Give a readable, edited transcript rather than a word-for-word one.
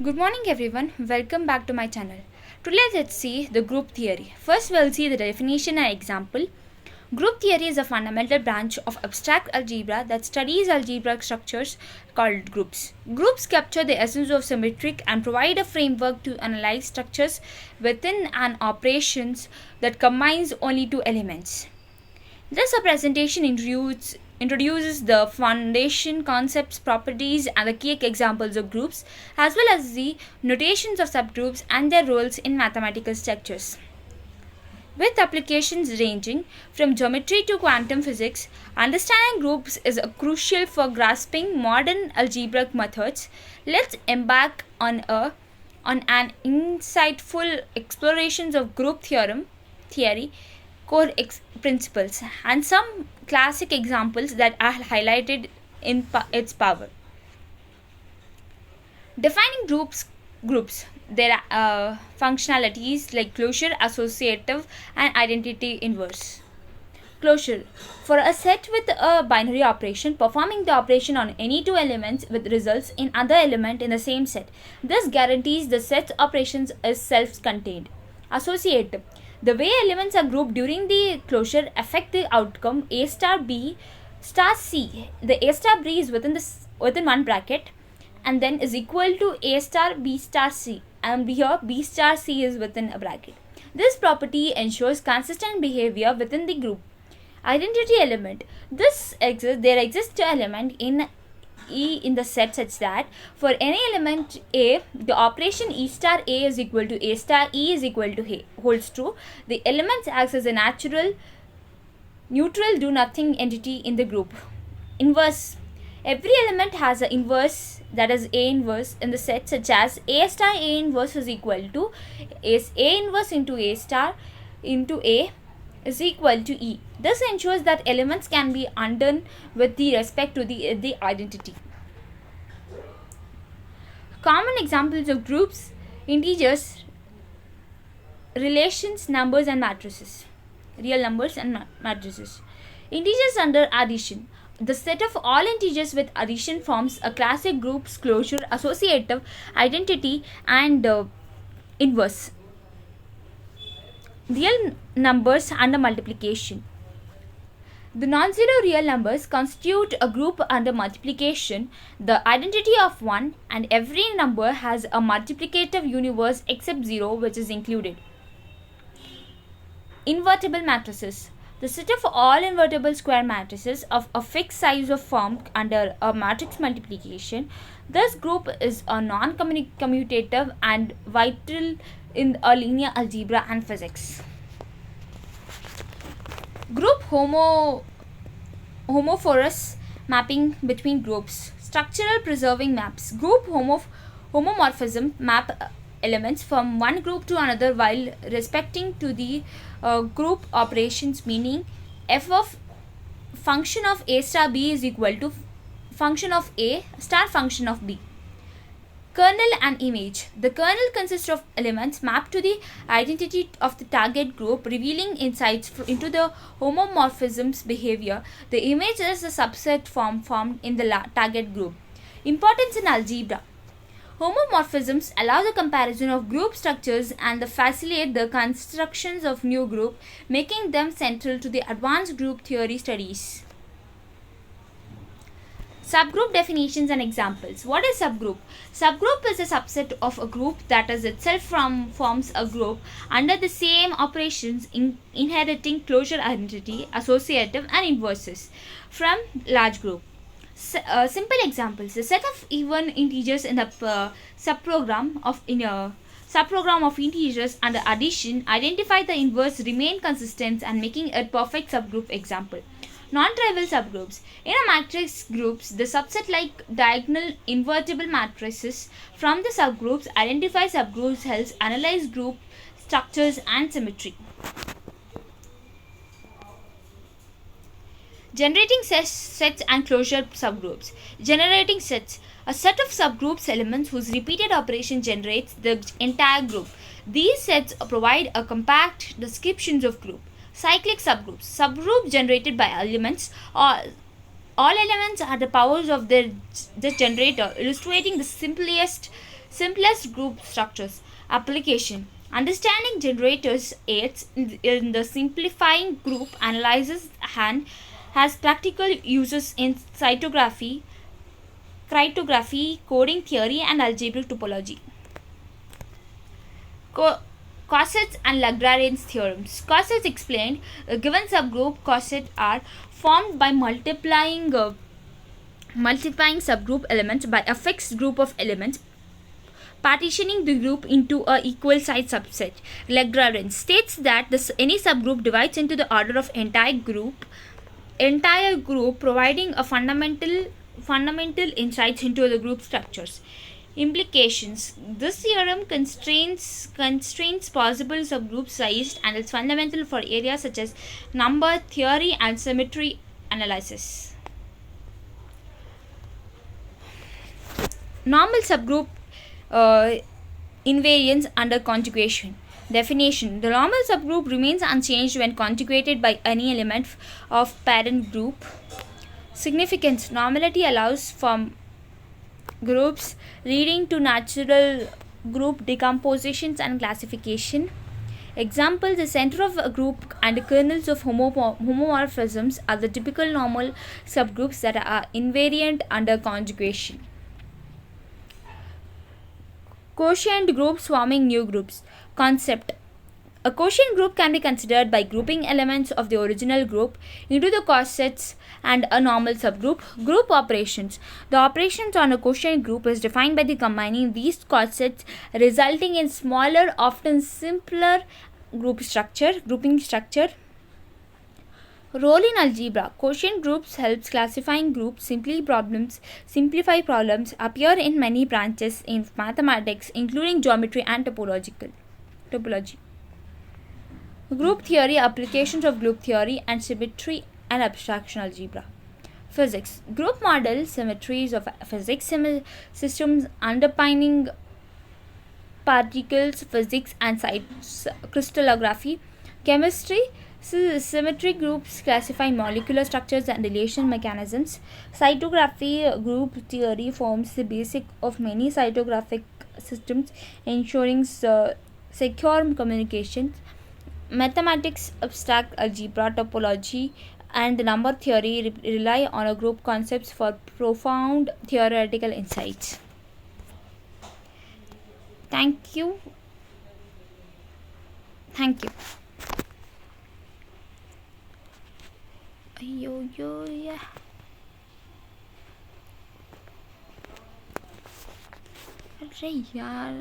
Good morning everyone, welcome back to my channel. Today let's see the group theory. First we'll see the definition and example. Group theory is a fundamental branch of abstract algebra that studies algebraic structures called groups. Groups capture the essence of symmetric and provide a framework to analyze structures within an operations that combines only two elements. This presentation introduces the foundation concepts, properties, and the key examples of groups, as well as the notations of subgroups and their roles in mathematical structures. With applications ranging from geometry to quantum physics, understanding groups is crucial for grasping modern algebraic methods. Let's embark on an insightful explorations of group theory, core principles, and some classic examples that are highlighted in its power. Defining groups, there are functionalities like closure, associative, and identity inverse. Closure: for a set with a binary operation, performing the operation on any two elements with results in other element in the same set. This guarantees the set's operations is self-contained. Associative: the way elements are grouped during the closure affect the outcome A star B star C. The A star B is within one bracket and then is equal to A star B star C, and here B star C is within a bracket. This property ensures consistent behavior within the group. Identity element: there exists an element in E in the set such that for any element A, the operation E star A is equal to A star E is equal to A holds true. The elements acts as a neutral do nothing entity in the group. Inverse: every element has an inverse, that is A inverse, in the set, such as A star A inverse is equal to A inverse into A star into A is equal to E. This ensures that elements can be undone with the respect to the identity. Common examples of groups: integers, relations, numbers, and matrices. Real numbers and matrices. Integers under addition: the set of all integers with addition forms a classic group's closure, associative, identity, and inverse. Real numbers under multiplication: the non-zero real numbers constitute a group under multiplication. The identity of 1 and every number has a multiplicative universe except 0, which is included. Invertible matrices: the set of all invertible square matrices of a fixed size of formed under a matrix multiplication. This group is a non-commutative and vital in a linear algebra and physics. Group homophorous mapping between groups. Structural preserving maps. Group homomorphism map elements from one group to another while respecting to the group operations, meaning f of function of A star B is equal to function of A star function of B. Kernel and image. The kernel consists of elements mapped to the identity of the target group, revealing insights into the homomorphism's behavior. The image is a subset formed in the target group. Importance in algebra. Homomorphisms allow the comparison of group structures and facilitate the constructions of new group, making them central to the advanced group theory studies. Subgroup definitions and examples. What is subgroup? Subgroup is a subset of a group that is itself forms a group under the same operations inheriting closure identity, associative, and inverses from large group. Simple examples: the set of even integers in the subprogram of integers under addition identify the inverse, remain consistent, and making a perfect subgroup. Example: non-trivial subgroups. In a matrix groups, the subset like diagonal invertible matrices from the subgroups identify subgroups, helps analyze group structures and symmetry. Generating sets and closure subgroups. Generating sets: a set of subgroups elements whose repeated operation generates the entire group. These sets provide a compact descriptions of group. Cyclic subgroups: subgroups generated by elements. All elements are the powers of the generator, illustrating the simplest Simplest group structures. Application. Understanding generators aids in the simplifying group analysis and has practical uses in cryptography, coding theory, and algebraic topology. Cossets and Lagrange's theorems. Cossets explained a given subgroup cossets are formed by multiplying subgroup elements by a fixed group of elements, partitioning the group into a equal size subset. Lagrange states that any subgroup divides into the order of entire group, providing a fundamental insights into the group structures. Implications. This theorem constrains possible subgroup size and is fundamental for areas such as number theory and symmetry analysis. Normal subgroup invariance under conjugation. Definition. The normal subgroup remains unchanged when conjugated by any element of parent group. Significance. Normality allows for groups leading to natural group decompositions and classification. Examples: the center of a group and the kernels of homomorphisms are the typical normal subgroups that are invariant under conjugation. Quotient groups forming new groups. Concept. A quotient group can be considered by grouping elements of the original group into the cossets and a normal subgroup. Group operations. The operations on a quotient group is defined by the combining these cossets, resulting in smaller, often simpler grouping structure. Role in algebra. Quotient groups helps classifying groups, simplify problems, appear in many branches in mathematics, including geometry and topology. Group theory. Applications of group theory and symmetry and abstraction algebra. Physics. Group model symmetries of physics systems underpinning particles physics and crystallography. Chemistry. Symmetric groups classify molecular structures and relation mechanisms. Cytography. Group theory forms the basic of many cytographic systems, ensuring secure communications. Mathematics, abstract algebra, topology, and number theory rely on a group concepts for profound theoretical insights. Thank you. Yeah. अरे यार